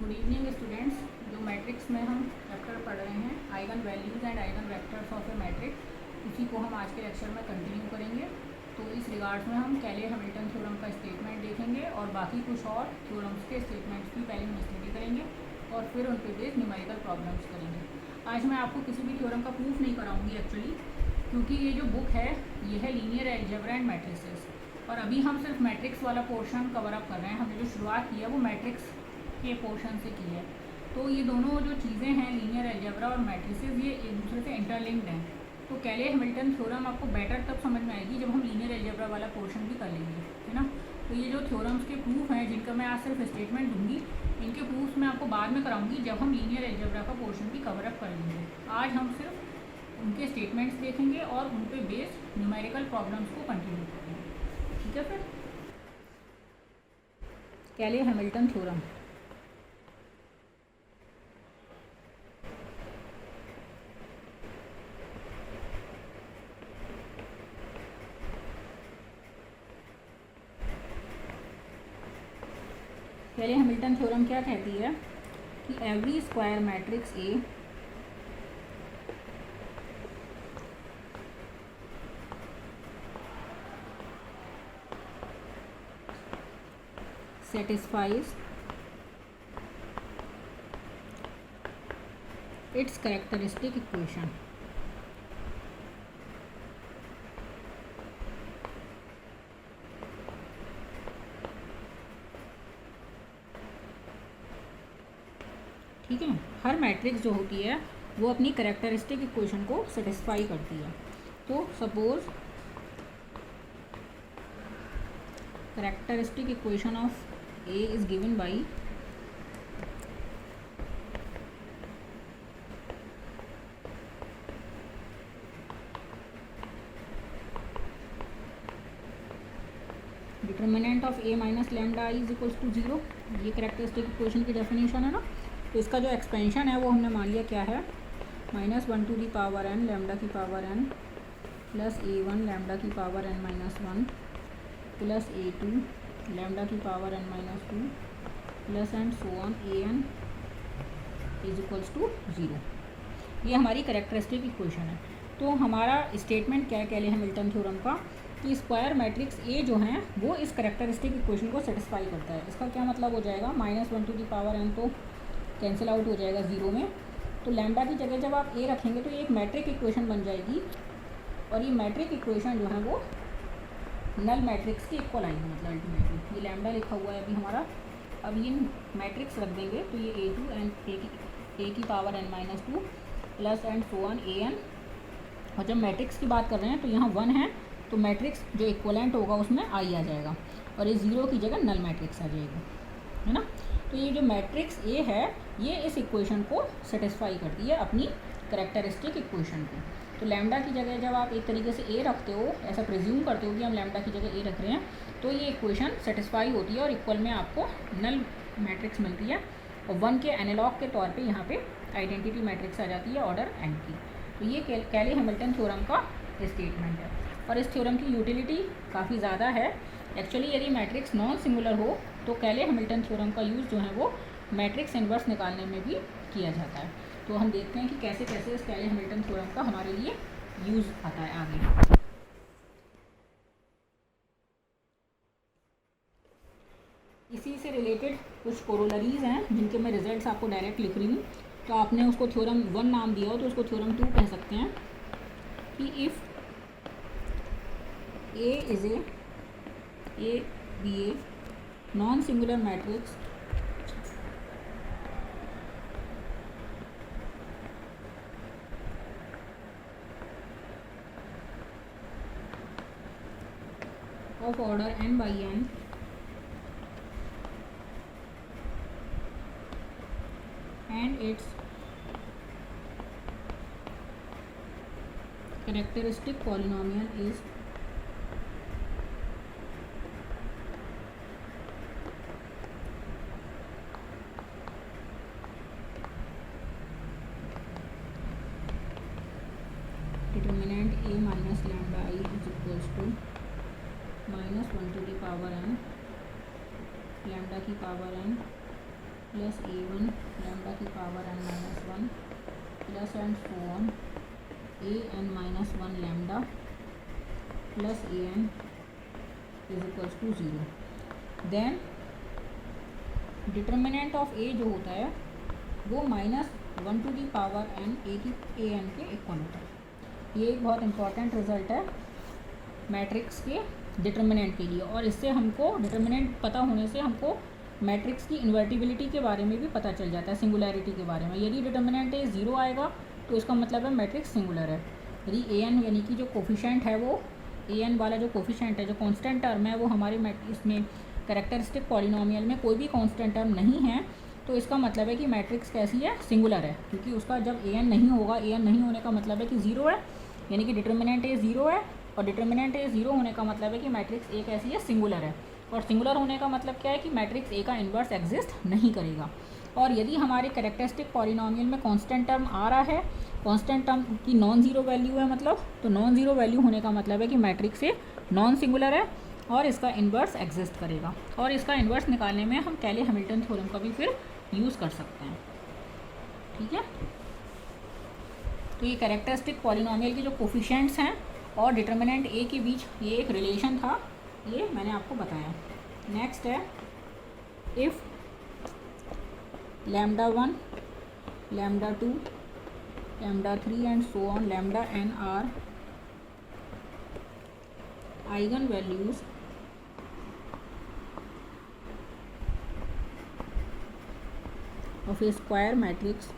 Good evening students. जो matrix में हम चैप्टर पढ़ रहे हैं eigen values and eigen vectors of A matrix, उसी को हम आज के लेक्चर में कंटिन्यू करेंगे। तो इस रिगार्ड्स में हम कैले हैमिल्टन थ्योरम का स्टेटमेंट देखेंगे और बाकी कुछ और थ्योरम्स के स्टेटमेंट्स भी पहले हम स्टडी करेंगे और फिर उन पर बेस्ड न्यूमेरिकल प्रॉब्लम्स करेंगे। आज मैं आपको किसी भी थ्योरम का प्रूफ नहीं कराऊंगी एक्चुअली, क्योंकि ये जो बुक है ये है लीनियर अलजेब्रा एंड मैट्रिसेस, और अभी हम सिर्फ मैट्रिक्स वाला पोर्शन कवर अप कर रहे हैं। हमने जो शुरुआत की है वो मैट्रिक्स के पोर्शन से की है। तो ये दोनों जो चीज़ें हैं लीनियर अलजेब्रा और मैट्रिसेस, ये एक दूसरे से इंटरलिंक्ड हैं। तो कैले हैमिल्टन थ्योरम आपको बेटर तब समझ में आएगी जब हम लीनियर अलजेब्रा वाला पोर्शन भी कर लेंगे, है ना। तो ये जो थ्योरम्स के प्रूफ हैं जिनका मैं आज सिर्फ स्टेटमेंट दूंगी, इनके प्रूफ्स मैं आपको बाद में कराऊंगी जब हम लीनियर अलजेब्रा का पोर्शन भी कवर अप कर लेंगे। आज हम सिर्फ उनके स्टेटमेंट्स देखेंगे और उन पे बेस्ड न्यूमेरिकल प्रॉब्लम्स को कंटिन्यू करेंगे, ठीक है। फिर कैले हैमिल्टन थ्योरम। कैले हैमिल्टन थ्योरम क्या कहती है कि every square matrix A satisfies its characteristic equation. ठीक है, हर मैट्रिक्स जो होती है वो अपनी कैरेक्टरिस्टिक इक्वेशन को सेटिस्फाई करती है। तो suppose characteristic equation of A is given by determinant of A minus lambda I is equals to 0। ये कैरेक्टरिस्टिक इक्वेशन की डेफिनेशन है ना। तो इसका जो एक्सपेंशन है वो हमने मान लिया क्या है, -1 to the power n lambda की power n plus A1 lambda की power n minus 1 plus A2 lambda की power n minus 2 plus and so on an is equals to 0। ये हमारी कैरेक्टरिस्टिक इक्वेशन है। तो हमारा स्टेटमेंट क्या है कैले हैमिल्टन थ्योरम का, कि स्क्वायर मैट्रिक्स ए जो है वो इस कैरेक्टरिस्टिक इक्वेशन को सेटिस्फाई करता है। इसका क्या मतलब हो जाएगा, -1 टू दी पावर n तो कैंसिल आउट हो जाएगा 0 में। तो लैम्डा की जगह जब आप ए रखेंगे तो ये एक मैट्रिक इक्वेशन बन जाएगी, और ये मैट्रिक इक्वेशन जो है वो नल मैट्रिक्स की इक्वल आएगी। मतलब अल्टीमेटली ये लैम्डा लिखा हुआ है अभी हमारा, अब ये मैट्रिक्स रख देंगे तो ये A2 एंड ए की power n minus 2 plus and so on an। और जब मैट्रिक्स की बात कर रहे हैं तो यहाँ 1 है, तो मैट्रिक्स जो इक्वलेंट होगा उसमें I आ जाएगा, और ये 0 की जगह नल मैट्रिक्स आ जाएगी, है ना। तो ये जो मैट्रिक्स A है ये इस इक्वेशन को सेटिस्फाई करती है, अपनी कैरेक्टरिस्टिक इक्वेशन को। तो लैम्डा की जगह जब आप एक तरीके से ए रखते हो, ऐसा प्रिज्यूम करते हो कि हम लैम्डा की जगह ए रख रहे हैं, तो ये इक्वेशन सेटिस्फाई होती है और इक्वल में आपको नल मैट्रिक्स मिलती है, और 1 के एनालॉग के तौर पे यहाँ पे आइडेंटिटी मैट्रिक्स आ जाती है ऑर्डर n की। तो ये कैले हैमिल्टन थ्योरम का स्टेटमेंट है, और इस थ्योरम की यूटिलिटी काफ़ी ज़्यादा है। एक्चुअली यदि मैट्रिक्स नॉन सिंगुलर हो तो कैले हैमिल्टन थ्योरम का यूज़ जो है वो मैट्रिक्स इन्वर्स निकालने में भी किया जाता है। तो हम देखते हैं कि कैसे कैसे इस कैले हैमिल्टन थ्योरम का हमारे लिए यूज़ आता है आगे। इसी से रिलेटेड कुछ कोरोलरीज हैं जिनके मैं रिजल्ट्स आपको डायरेक्ट लिख रही हूँ। तो आपने उसको थ्योरम 1 नाम दिया हो तो उसको थ्योरम 2 कह सकते हैं, कि if A is a be a nonsingular matrix of order n by n and its characteristic polynomial is determinant A minus lambda I is equals to -1 to the power n lambda की power n plus a1 lambda की power n minus 1 plus and so on an minus 1 lambda plus an is equals to 0। Then determinant of a जो होता है वो -1 to the power n a की an के equal होता है। ये एक बहुत इंपॉर्टेंट रिजल्ट है मैट्रिक्स के डिटर्मिनेंट के लिए, और इससे हमको डिटर्मिनेंट पता होने से हमको मैट्रिक्स की इन्वर्टिबिलिटी के बारे में भी पता चल जाता है, सिंगुलैरिटी के बारे में। यदि डिटर्मिनेंट ए 0 आएगा तो इसका मतलब है मैट्रिक्स सिंगुलर है। यदि an यानी कि जो कोफिशेंट है वो an वाला जो कोफिशेंट है, जो कांस्टेंट टर्म है, वो हमारे इसमें कैरेक्टरिस्टिक पॉलिनोमियल में कोई भी कांस्टेंट टर्म नहीं है, तो इसका मतलब है कि मैट्रिक्स कैसी है, सिंगुलर है। क्योंकि उसका जब an नहीं होगा, an नहीं होने का मतलब है कि 0 है, यानी कि डिटर्मिनेंट ए 0 है, और डिटर्मिनेंट ए 0 होने का मतलब है कि मैट्रिक्स ए कैसी है, सिंगुलर है। और सिंगुलर होने का मतलब क्या है कि मैट्रिक्स ए का इन्वर्स एग्जिस्ट नहीं करेगा। और यदि हमारे कैरेक्टरिस्टिक पॉलिनोमियल में कांस्टेंट टर्म आ रहा है, कांस्टेंट टर्म की नॉन ज़ीरो वैल्यू है मतलब, तो नॉन ज़ीरो वैल्यू होने का मतलब है कि मैट्रिक्स ए नॉन सिंगुलर है और इसका इन्वर्स एग्जिस्ट करेगा। और इसका इन्वर्स निकालने में हम कैले हैमिल्टन थ्योरम का भी फिर यूज़ कर सकते हैं। ठीक है, तो ये कैरेक्टरिस्टिक पॉलिनोमियल के जो कोफिशिएंट्स हैं और डिटर्मिनेंट ए के बीच ये एक रिलेशन था, ये मैंने आपको बताया। नेक्स्ट है if lambda 1 lambda 2 lambda 3 and so on lambda n are eigenvalues of A square matrix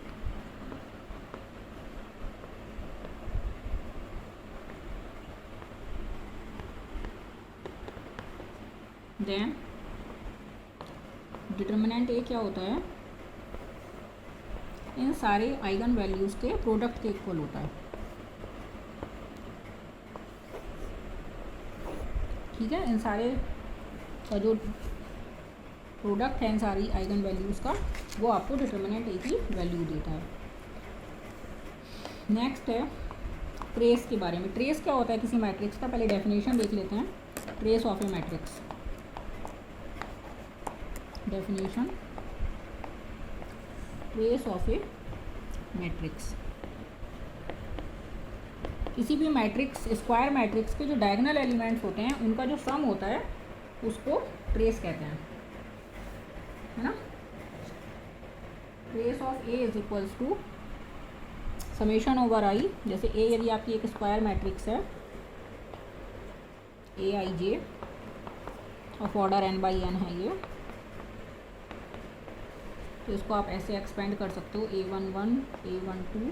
then determinant A क्या होता है, इन सारे आइगन वैल्यूज़ के प्रोडक्ट के इक्वल होता है। ठीक है, इन सारे का जो प्रोडक्ट है इन सारी आइगन वैल्यूज़ का, वो आपको डिटर्मिनेंट ए की वैल्यू देता है। नेक्स्ट है ट्रेस के बारे में। ट्रेस क्या होता है किसी मैट्रिक्स का, पहले डेफिनेशन देख लेते हैं। Trace of A matrix, definition trace of A matrix, किसी भी मैट्रिक्स, स्क्वायर मैट्रिक्स के जो डायगोनल एलिमेंट्स होते हैं उनका जो सम होता है उसको ट्रेस कहते हैं, है ना। Trace of A is equals to summation over I. जैसे ए यदि आपकी एक स्क्वायर मैट्रिक्स है A I J of order n by n है ये, तो इसको आप ऐसे एक्सपेंड कर सकते हो a11 a12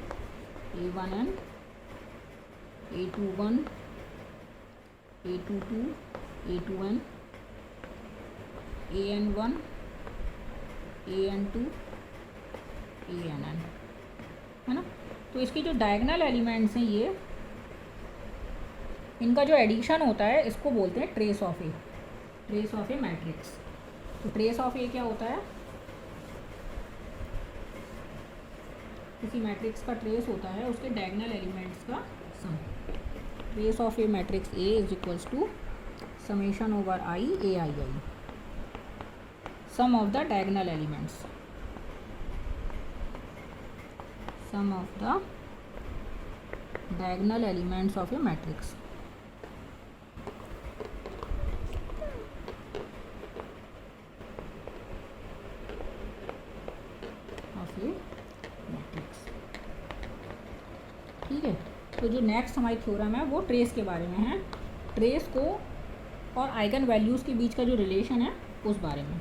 a1n a21 a22 a2n an1 an2 ann, है ना। तो इसके जो डायगोनल एलिमेंट्स हैं ये, इनका जो एडिशन होता है इसको बोलते हैं trace of A, trace of A matrix. तो ट्रेस ऑफ ए क्या होता है, किसी मैट्रिक्स का ट्रेस होता है उसके डायगोनल एलिमेंट्स का sum. Trace of A matrix A is equals to summation over I A I I, sum of the diagonal elements, sum of the diagonal elements of A matrix. ठीक है, तो जो next हमारी theorem है वो trace के बारे में है। ट्रेस को और आइगन वैल्यूज़ के बीच का जो रिलेशन है उस बारे में।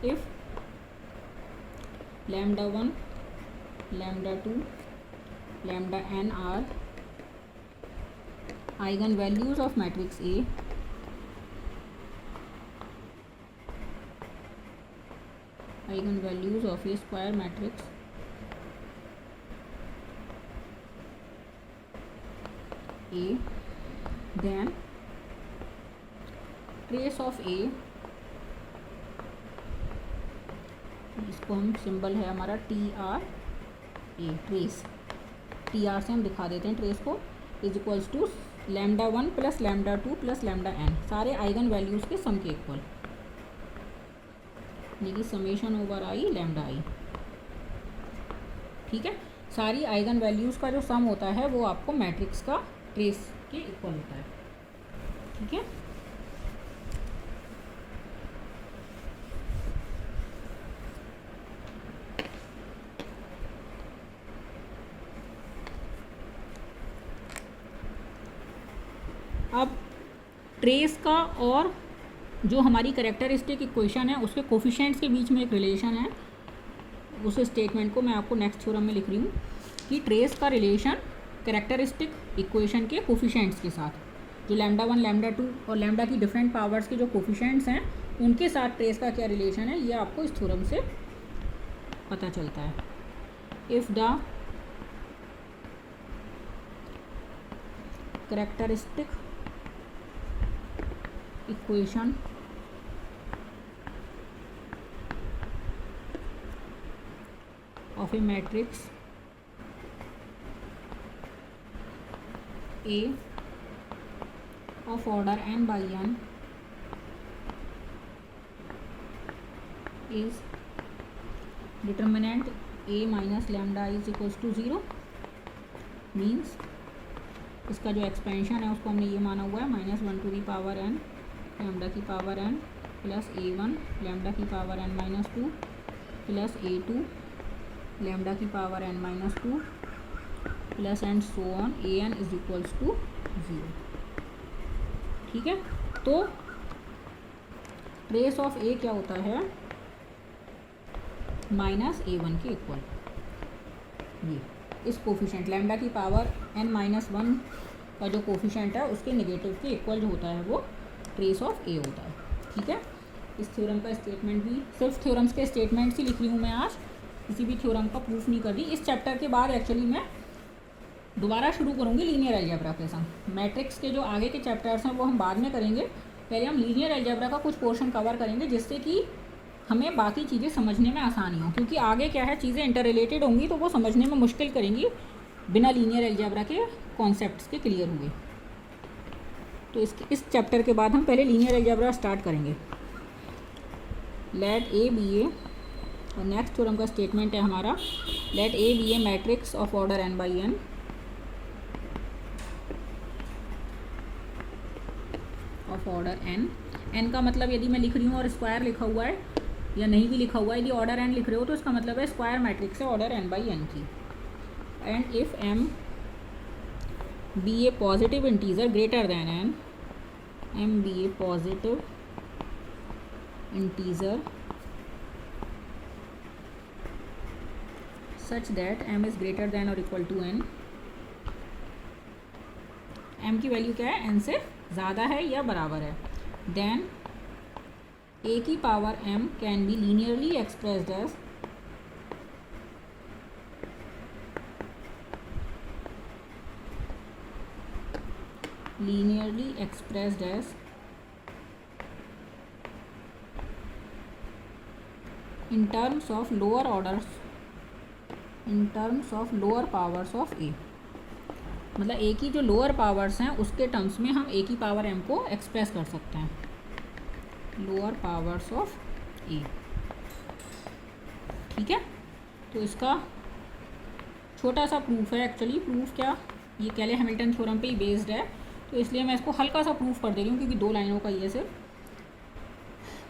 If lambda 1 lambda 2 lambda n are eigenvalues of matrix A, eigenvalues of A square matrix A, then trace of A, इसको हम सिंबल है हमारा TR A, ट्रेस TR से हम दिखा देते हैं ट्रेस को, is equals to lambda 1 plus lambda 2 plus lambda n, सारे आइगन वैल्यूज़ के सम के इक्वल। यानी कि summation over I lambda I. ठीक है, सारी आइगन वैल्यूज़ का जो सम होता है वो आपको मैट्रिक्स का ट्रेस के इक्वल होता है। ठीक है, अब ट्रेस का और जो हमारी कैरेक्टरिस्टिक इक्वेशन है उसके कोफिशिएंट्स के बीच में एक रिलेशन है। उस स्टेटमेंट को मैं आपको नेक्स्ट थ्योरम में लिख रही हूँ कि ट्रेस का रिलेशन कैरेक्टरिस्टिक इक्वेशन के कोफिशिएंट्स के साथ, जो लैम्डा 1 लैम्डा 2 और लैम्डा की डिफरेंट पावर्स के जो कोफिशिएंट्स हैं उनके साथ ट्रेस का क्या रिलेशन है, ये आपको इस थ्योरम से पता चलता है। If the characteristic equation of a matrix A of order n by n is determinant A minus lambda is equals to 0 means इसका जो एक्सपेंशन है उसको हमने ये माना हुआ है -1 to the power n lambda की power n plus A1 lambda की power n minus 2 plus A2 lambda की power n minus 2 plus and so on A N is equals to 0। ठीक है, तो ट्रेस ऑफ ए क्या होता है, -A1 के इक्वल। ये इस कोफिशिएंट लैम्डा की पावर n-1 का जो कोफिशिएंट है उसके नेगेटिव के इक्वल जो होता है वो ट्रेस ऑफ ए होता है। ठीक है, इस थ्योरम का स्टेटमेंट भी सिर्फ थ्योरम्स के स्टेटमेंट्स ही लिख रही हूँ मैं आज, किसी भी थ्योरम का प्रूफ नहीं कर रही। इस चैप्टर के बाद एक्चुअली मैं दोबारा शुरू करूँगी लीनियर अलजेब्रा के संग। मैट्रिक्स के जो आगे के चैप्टर्स हैं वो हम बाद में करेंगे, पहले हम लीनियर अलजेब्रा का कुछ पोर्शन कवर करेंगे जिससे कि हमें बाकी चीज़ें समझने में आसानी हो, क्योंकि आगे क्या है चीज़ें इंटर रिलेटेड होंगी तो वो समझने में मुश्किल करेंगी बिना लीनियर अलजेब्रा के कॉन्सेप्ट्स के क्लियर हुए। तो इस चैप्टर के बाद हम पहले लीनियर अलजेब्रा स्टार्ट करेंगे। लेट ए बी ए, और नेक्स्ट थ्योरम का स्टेटमेंट है हमारा let A be a matrix of order n by n of order n का मतलब यदि मैं लिख रही हूँ और स्क्वायर लिखा हुआ है या नहीं भी लिखा हुआ है, यदि ऑर्डर n लिख रहे हो तो इसका मतलब है स्क्वायर मैट्रिक्स है ऑर्डर n बाई n की। And if m be a positive integer greater than n, m be a positive integer such that m is greater than or equal to n, m की value क्या है, n से ज़्यादा है या बराबर है, then a की power m can be linearly expressed as in terms of lower orders in terms of lower powers of A, मतलब ए की जो लोअर पावर्स हैं उसके टर्म्स में हम ए की पावर एम को एक्सप्रेस कर सकते हैं, लोअर पावर्स ऑफ ए। ठीक है, तो इसका छोटा सा प्रूफ है, एक्चुअली प्रूफ क्या, ये कैले हैमिल्टन थ्योरम पे ही बेस्ड है, तो इसलिए मैं इसको हल्का सा प्रूफ कर दे रही हूँ क्योंकि 2 लाइनों का ये सिर्फ।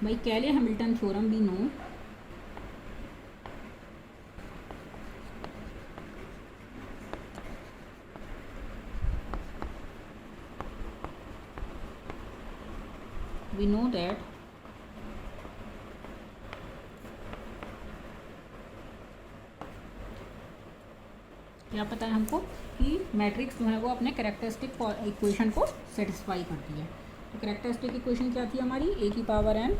भाई कैले हैमिल्टन थ्योरम भी नो we know that क्या पता है हमको कि मैट्रिक्स जो है वो अपने कैरेक्टरिस्टिक इक्वेशन को सेटिस्फाई करती है। तो कैरेक्टरिस्टिक इक्वेशन क्या थी हमारी, ए की पावर n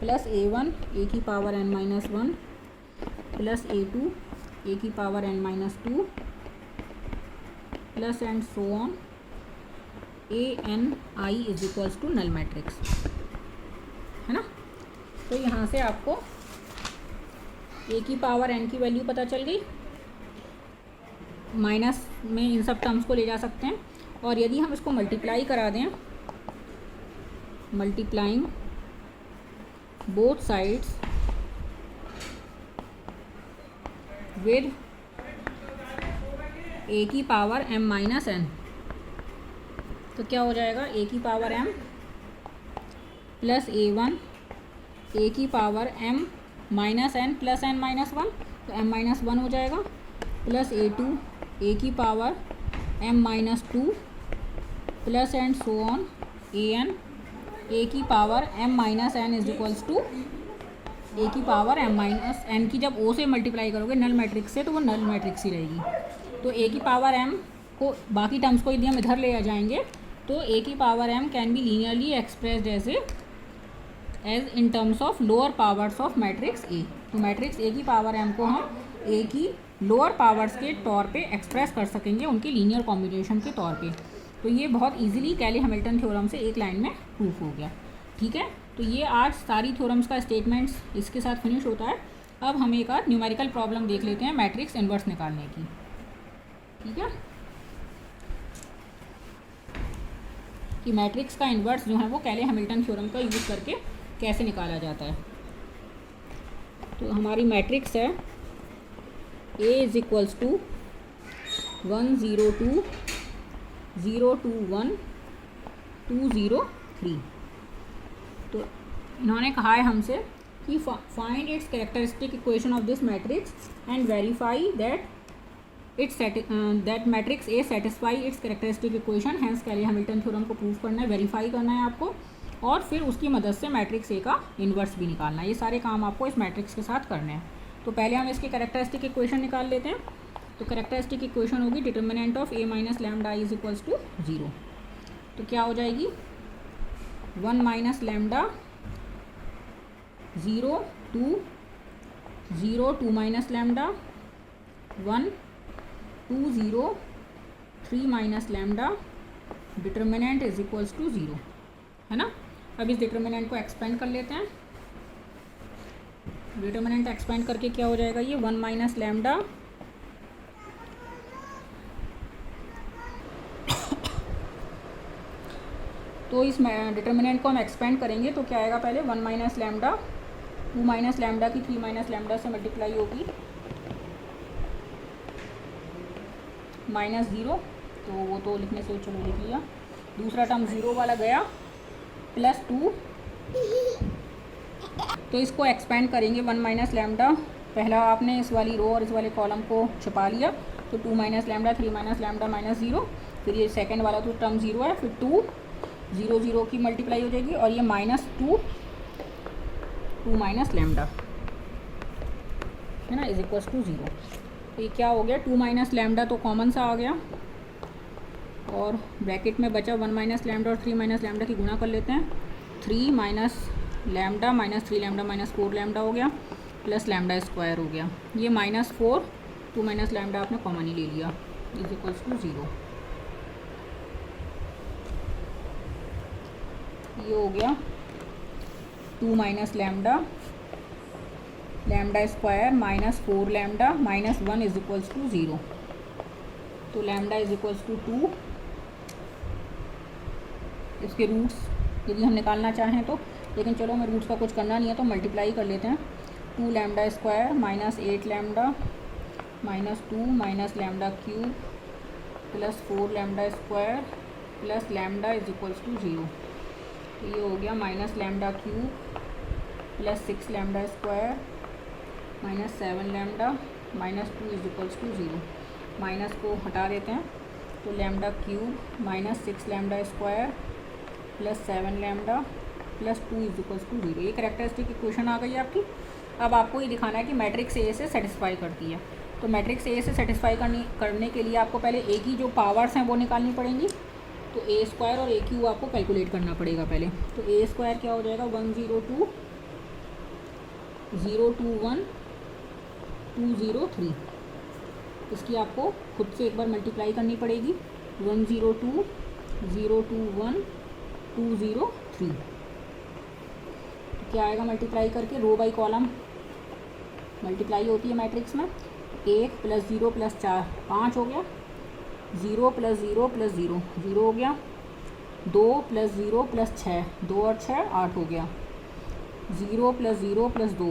प्लस A1 ए की power n-1 plus A2 A की power n-2 plus and so on ANI is equals to null matrix, है ना। तो यहाँ से आपको ए की पावर n की वैल्यू पता चल गई, माइनस में इन सब टर्म्स को ले जा सकते हैं, और यदि हम इसको मल्टीप्लाई करा दें, multiplying both sides with a की पावर m माइनस n। तो क्या हो जाएगा, a की power m plus a1 a की power m minus n plus n minus 1, तो m माइनस 1 हो जाएगा, प्लस a2 a की power m minus 2 plus and so on an a की power m minus n is equals to a की power m minus n की जब o से मल्टीप्लाई करोगे नल मैट्रिक्स से तो वो नल मैट्रिक्स ही रहेगी। तो a की पावर m को बाकी टर्म्स को यदि हम इधर ले आ जाएंगे तो a की power m can be linearly expressed as in terms of lower powers of matrix a। तो मैट्रिक्स a की पावर m को हम a की लोअर पावर्स के तौर पे एक्सप्रेस कर सकेंगे, उनके लीनियर कॉम्बिनेशन के तौर पे। तो ये बहुत इजीली कैली हैमिल्टन थ्योरम से एक लाइन में प्रूफ हो गया। ठीक है, तो ये आज सारी थ्योरम्स का स्टेटमेंट्स इसके साथ फिनिश होता है। अब हम एक आध न्यूमेरिकल प्रॉब्लम देख लेते हैं मैट्रिक्स इन्वर्स निकालने की। ठीक है, कि मैट्रिक्स का इन्वर्स जो है वो कैली हैमिल्टन थ्योरम का यूज़ करके कैसे निकाला जाता है। तो हमारी मैट्रिक्स है A इज इक्वल्स टू 1 0 2 0 2 1 2 0 3। तो इन्होंने कहा है हमसे कि find its characteristic equation of this matrix and verify that that matrix A satisfy its characteristic equation. Hence Cayley Hamilton theorem को प्रूव करना है, वेरीफाई करना है आपको, और फिर उसकी मदद से मैट्रिक्स ए का इन्वर्स भी निकालना है। ये सारे काम आपको इस मैट्रिक्स के साथ करने हैं। तो पहले हम इसकी कैरेक्टरिस्टिक इक्वेशन निकाल लेते हैं। तो कैरेक्टरिस्टिक इक्वेशन होगी determinant of a minus lambda is equals to 0। तो क्या हो जाएगी 1 minus lambda 0 2 0 2 minus lambda 1 2 0 3 minus lambda determinant is equals to 0, है ना। अब इस डिटर्मिनेंट को एक्सपेंड कर लेते हैं। डिटर्मिनेंट एक्सपेंड करके क्या हो जाएगा, ये 1 माइनस लैम्डा तो इस डिटर्मिनेंट को हम एक्सपेंड करेंगे तो क्या आएगा, पहले 1 माइनस लैम्डा 2 माइनस लैम्डा की 3 माइनस लैम्डा से मल्टीप्लाई होगी -0, तो वो तो लिखने से चलो लिख लिया। दूसरा टर्म 0 वाला गया, प्लस 2। तो इसको एक्सपेंड करेंगे 1 माइनस लैम्डा, पहला आपने इस वाली रो और इस वाले कॉलम को छुपा लिया, तो 2 माइनस लैम्डा 3 माइनस लैम्डा -0, फिर ये सेकंड वाला तो टर्म 0 है, फिर 2 0 0 की मल्टीप्लाई हो जाएगी और ये -2 2 माइनस लैम्डा, है ना, इज इक्वल्स टू 0। तो ये क्या हो गया, 2 माइनस लैम्डा तो कॉमन सा आ गया और ब्रैकेट में बचा 1 माइनस लैम्डा और 3 माइनस लैम्डा की गुणा कर लेते हैं। 3 minus lambda minus 3 lambda minus 4 lambda हो गया, प्लस लैम्डा स्क्वायर हो गया। ये -4 2 माइनस लैम्डा आपने कॉमन ही ले लिया, इज इक्वल्स टू 0। ये हो गया 2 minus lambda lambda square -4 lambda -1 is equals to 0। तो लैम्डा इज इक्वल्स टू 2। इसके रूट्स यदि हम निकालना चाहें तो, लेकिन चलो हमें रूट्स का कुछ करना नहीं है तो मल्टीप्लाई कर लेते हैं। 2 लैम्डा स्क्वायर -8 लैम्डा -2 minus lambda cube plus 4 lambda square plus lambda is equals to 0। तो ये हो गया minus lambda cube plus 6 lambda square -7 lambda -2 is equals to 0। Minus को हटा देते हैं तो lambda cube -6 lambda square plus 7 lambda plus 2 is equals to 0। ये कैरेक्टरिस्टिक इक्वेशन आ गई आपकी। अब आपको ये दिखाना है कि मैट्रिक्स ए से सेटिस्फाई करती है। तो मैट्रिक्स ए से सेटिस्फाई करने के लिए आपको पहले ए की जो पावर्स हैं वो निकालनी पड़ेंगी। तो ए स्क्वायर और ए क्यू आपको कैलकुलेट करना पड़ेगा पहले। तो ए स्क्वायर क्या हो जाएगा 1 0 2 0 2 1 2 0 3। इसकी आपको खुद से एक बार मल्टीप्लाई करनी पड़ेगी। 1 0 2 0 2 1 2 0 3। क्या आएगा मल्टीप्लाई करके, रो बाई कॉलम मल्टीप्लाई होती है मैट्रिक्स में। 1 प्लस 0 प्लस 4 5 हो गया, 0 प्लस 0 प्लस 0 0 हो गया, 2 प्लस 0 प्लस 6 2 और 6 8 हो गया, 0 plus 0 plus 2,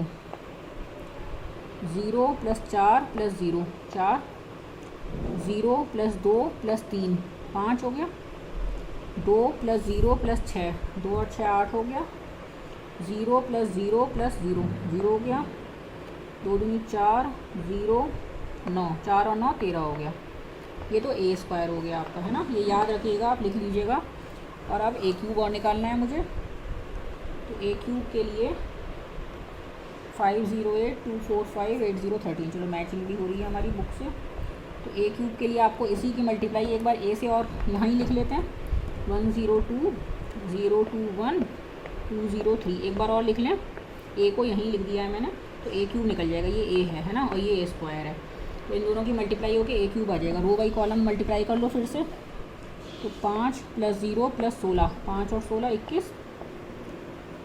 0 plus 4 plus 0 4, 0 plus 2 plus 3 5 हो गया, 2 प्लस 0 प्लस 6 2 और 6 8 हो गया, 0 प्लस 0 प्लस 0 0 हो गया, 2 दूनी 4 0 9 4 और 9 13 हो गया। ये तो ए स्क्वायर हो गया आपका, है ना, ये याद रखिएगा, आप लिख लीजिएगा। और अब ए क्यूब और निकालना है मुझे, तो ए क्यूब के लिए 508 245 8013, चलो मैचिंग भी हो रही है हमारी बुक से। तो ए क्यूब के लिए आपको इसी की मल्टीप्लाई एक बार ए से और यहाँ ही लिख लेते हैं, 102 021 203, एक बार और लिख लें, ए को यहीं लिख दिया है मैंने, तो ए क्यूब निकल जाएगा, ये ए है ना, और ये ए स्क्वायर है, तो इन दोनों की मल्टीप्लाई होकर ए क्यूब आ जाएगा। रो बाई कॉलम मल्टीप्लाई कर लो फिर से, तो 5 प्लस 0 प्लस 16, 5 और 16 21,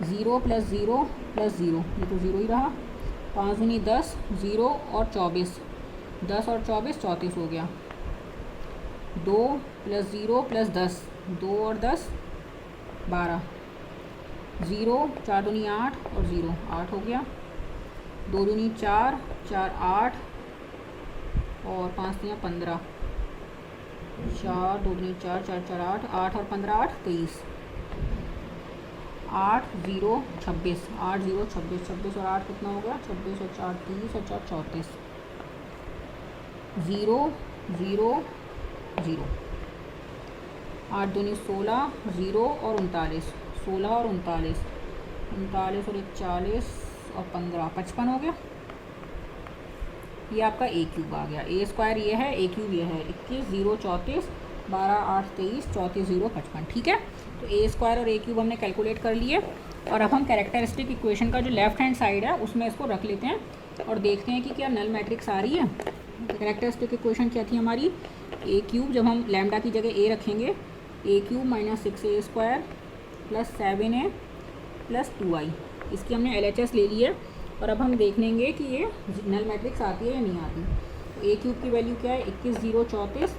0 प्लस 0 प्लस 0, ये तो 0 ही रहा, 5 दूनी 10, 0 और 24, 10 और 24 34 हो गया, 2 प्लस 0 प्लस 10, 2 और 10 12, 0 4 दूनी 8 और 0 8 हो गया, 2 दूनी 4 4 8 और 5 दिया 15, 4 2 दूनी 4 4 4 8 8 और 15 8 23, 8 0 26, 8 0 26, 26 और 8 कितना हो गया, 26 और 4 30 और 4 34, 0 0 0, 8 दूनी 16, 0 और 39, 16 और 39, 39 और 1 40 और 15 55 हो गया। ये आपका ए क्यूब आ गया, ए स्क्वायर ये है, ए क्यूब ये है, 21 0 34 12 8 23 34 0 55, ठीक है। तो ए स्क्वायर और ए क्यूब हमने कैलकुलेट कर लिए, और अब हम कैरेक्टरिस्टिक इक्वेशन का जो लेफ्ट हैंड साइड है उसमें इसको रख लेते हैं और देखते हैं कि क्या नल मैट्रिक्स आ रही है। कैरेक्टरिस्टिक इक्वेशन क्या थी हमारी, ए क्यूब, जब हम लैम्डा की जगह ए रखेंगे, A cube minus 6a square plus 7a plus 2i, इसकी हमने LHS ले ली है, और अब हम देख लेंगे कि ये नल मैट्रिक्स आती है या नहीं आती। तो ए क्यूब की वैल्यू क्या है, 21 0 34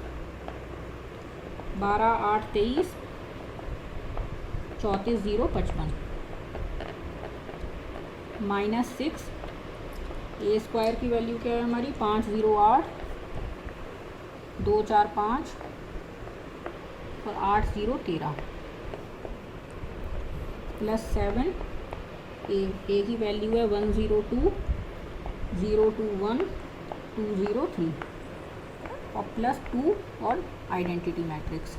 12 8 23 34 0 55 माइनस 6, ए स्क्वायर की वैल्यू क्या है हमारी, 5 0 8 2 4 5 और 8 0 13 प्लस 7, ए की वैल्यू है 102 021 203 और प्लस 2 और आइडेंटिटी मैट्रिक्स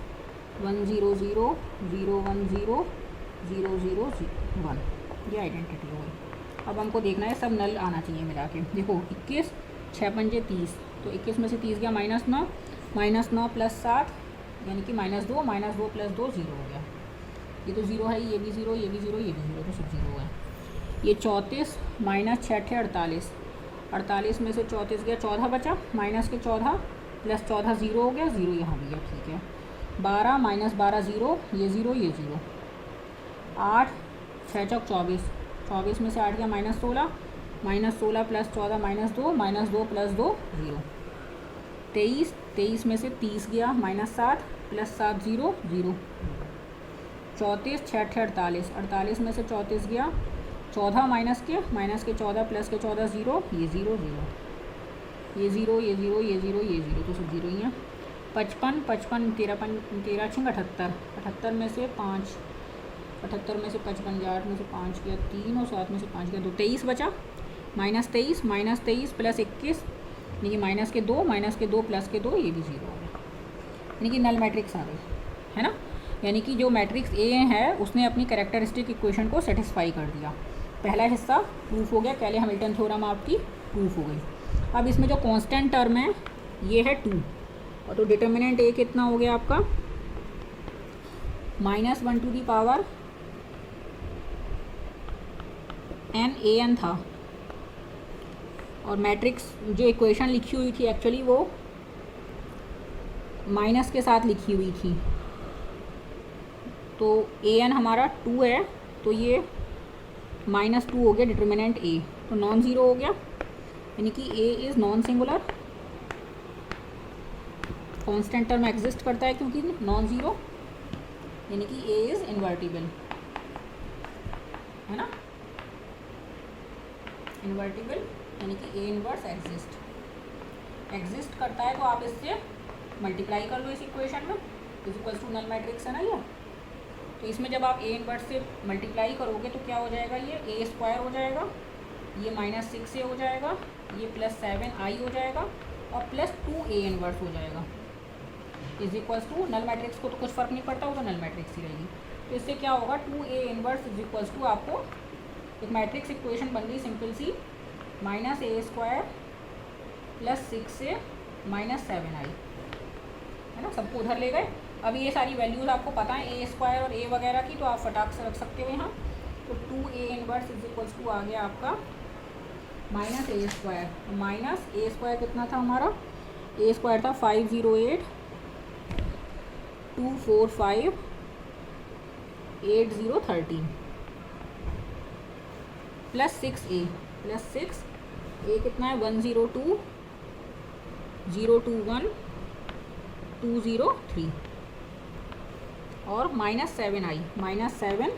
1 0 0 0 1 0 0 0 1, ये आइडेंटिटी हो गई। अब हमको देखना है सब नल आना चाहिए मिला के। देखो 21 6 पंजे 30, तो 21 में से 30 गया माइनस 9 प्लस 7 यानी कि -2 प्लस 2 0 हो गया, ये तो 0 है, ये भी 0 ये भी 0 ये भी 0, तो सब 0 है। ये 34 माइनस 6 48, 48 में से 34 गया 14 बचा, माइनस के 14 प्लस 14 0 हो गया, 0 यहाँ भी है, ठीक है। 12 माइनस 12 0, ये 0 ये 0, 8 6 चौक 24, 24 में से 8 गया -16 प्लस 14 -2 प्लस 2 0, 23 में से 30 गया -7 प्लस 7 0 0, 34 6 48, 48 में से 34 गया 14 माइनस के 14 प्लस के 14 0, ये 0 0, ये 0 ये 0 ये 0 ये 0, तो सब 0 ही हैं। 55 13 6 78, 78 में से 5, 78 में से 55 गया, 8 में से 5 गया 3 और 7 में से 5 गया 2, 23 बचा, -23 प्लस 21 यानी कि माइनस के 2 प्लस के 2, ये भी 0 हो गया, यानी कि नल मैट्रिक्स आ गई, है ना। यानी कि जो मैट्रिक्स ए है उसने अपनी कैरेक्टरिस्टिक इक्वेशन को सेटिस्फाई कर दिया। पहला हिस्सा प्रूफ हो गया, कैले हैमिल्टन थ्योरम आपकी प्रूफ हो गई। अब इसमें जो कांस्टेंट टर्म है ये है 2, और तो डिटर्मिनेंट ए कितना हो गया आपका -1 टू दी पावर n था, और मैट्रिक्स जो इक्वेशन लिखी हुई थी एक्चुअली वो माइनस के साथ लिखी हुई थी, तो an हमारा 2 है, तो ये -2 हो गया डिटर्मिनेंट a, तो नॉन ज़ीरो हो गया, यानी कि a is non singular, constant term exist करता है क्योंकि नॉन ज़ीरो, यानी कि a इज़ इन्वर्टिबल, है ना। इन्वर्टिबल यानी कि ए इनवर्स एग्जिस्ट करता है, तो आप इससे मल्टीप्लाई कर लो इस इक्वेशन में, is equals to null matrix है ना ये। तो इसमें जब आप ए इनवर्स से मल्टीप्लाई करोगे तो क्या हो जाएगा, ये ए स्क्वायर हो जाएगा, ये -6a हो जाएगा, ये +7i हो जाएगा और +2a इनवर्स हो जाएगा, is equals to null matrix को तो कुछ फ़र्क नहीं पड़ता, वो तो नल मैट्रिक्स ही रहेगी। तो इससे क्या होगा, 2a inverse is equals to आपको एक मैट्रिक्स इक्वेशन बन गई सिंपल सी, -a² +6a -7i, है ना, सबको उधर ले गए। अभी ये सारी वैल्यूज़ आपको पता है ए स्क्वायर और ए वगैरह की, तो आप फटाक से रख सकते हो यहाँ। तो 2a inverse is equals to आ गया आपका -a², -a² कितना था हमारा, a² था 508,245,8013 +6a कितना है 102,021,203 और -7i -7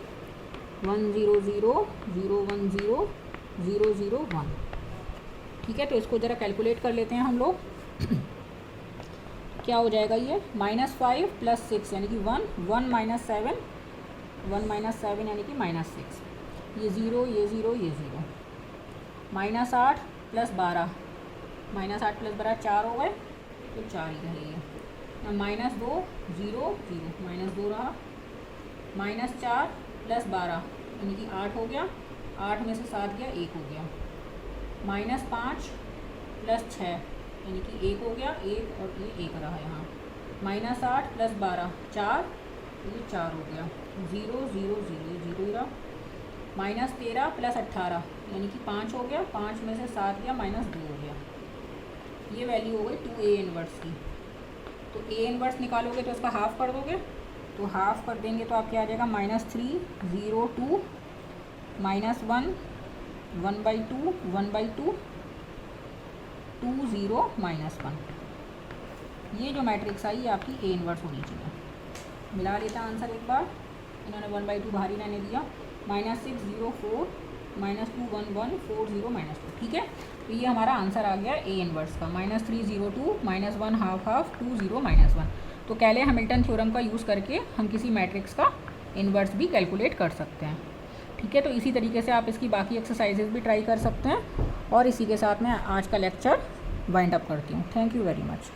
100,010,001। ठीक है, तो इसको ज़रा कैलकुलेट कर लेते हैं हम लोग। क्या हो जाएगा ये, -5 + 6 यानी कि 1 -7 यानी कि -6, ये 0 ये 0 ये 0, -8 + 12 -8 + 12 4 हो गए, तो 4 ही रहेंगे। -2 0 0 -2 रहा, -4 + 12 यानी कि 8 हो गया, 8 में से 7 गया 1 हो गया, -5 + 6 यानी कि 1 हो गया, 1 और ये 1 रहा यहाँ, -8 + 12 4, ये 4 हो गया, 0 0 0 0 ही रहा, -13 + 18 यानी कि 5 हो गया, 5 में से 7 गया, -2 हो गया। ये वैल्यू हो गई 2a इनवर्स की। तो a इनवर्स निकालोगे तो इसका हाफ कर दोगे, तो हाफ कर देंगे तो आपके आ जाएगा -3 0 2 -1 1/2 1/2 2 0 -1। ये जो मैट्रिक्स आई ये आपकी a इनवर्स होनी चाहिए। मिला लेता आंसर एक बार, इन्होंने 1/2 बाहर ही रहने दिया, -6 0 4 -2 1 1 4 0 -2। ठीक है, तो ये हमारा आंसर आ गया ए इनवर्स का, -3 0 2 -1 हाफ हाफ 2 0 -1। तो कैले हैमिल्टन थ्योरम का यूज़ करके हम किसी मैट्रिक्स का इन्वर्स भी कैलकुलेट कर सकते हैं। ठीक है, तो इसी तरीके से आप इसकी बाकी एक्सरसाइजेज भी ट्राई कर सकते हैं। और इसी के साथ मैं आज का लेक्चर वाइंड अप करती हूँ। Thank you very much.